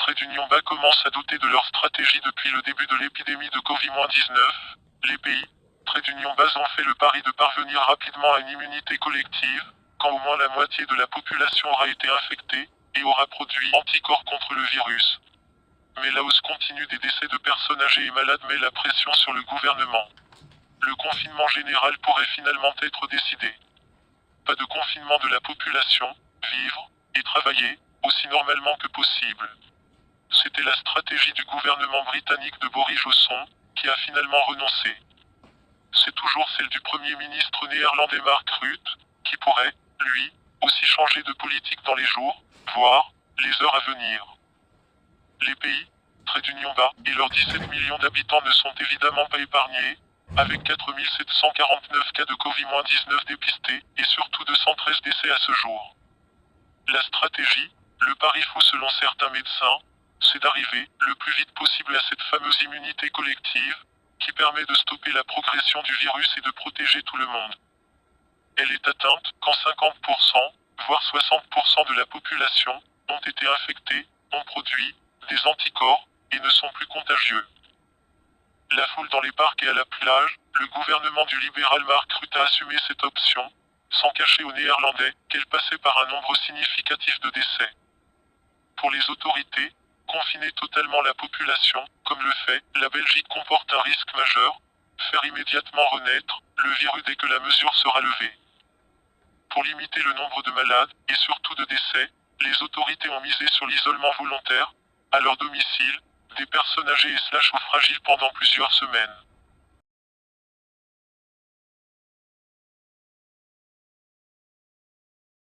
Trait d'Union bas commencent à douter de leur stratégie depuis le début de l'épidémie de Covid-19. Les pays, Trait d'Union bas ont fait le pari de parvenir rapidement à une immunité collective, quand au moins la moitié de la population aura été infectée, et aura produit anticorps contre le virus. Mais la hausse continue des décès de personnes âgées et malades met la pression sur le gouvernement. Le confinement général pourrait finalement être décidé. Pas de confinement de la population, vivre et travailler aussi normalement que possible. C'était la stratégie du gouvernement britannique de Boris Johnson, qui a finalement renoncé. C'est toujours celle du Premier ministre néerlandais Mark Rutte, qui pourrait, lui, aussi changer de politique dans les jours, voire, les heures à venir. Les pays, Trait d'Union bas, et leurs 17 millions d'habitants ne sont évidemment pas épargnés, avec 4 749 cas de Covid-19 dépistés, et surtout 213 décès à ce jour. La stratégie, le pari fou selon certains médecins, c'est d'arriver le plus vite possible à cette fameuse immunité collective, qui permet de stopper la progression du virus et de protéger tout le monde. Elle est atteinte quand 50%, voire 60% de la population, ont été infectés, ont produit des anticorps, et ne sont plus contagieux. La foule dans les parcs et à la plage, le gouvernement du libéral Mark Rutte a assumé cette option, sans cacher aux Néerlandais qu'elle passait par un nombre significatif de décès. Pour les autorités, confiner totalement la population, comme le fait la Belgique, comporte un risque majeur, faire immédiatement renaître le virus dès que la mesure sera levée. Pour limiter le nombre de malades, et surtout de décès, les autorités ont misé sur l'isolement volontaire, à leur domicile, des personnes âgées et/ou fragiles pendant plusieurs semaines.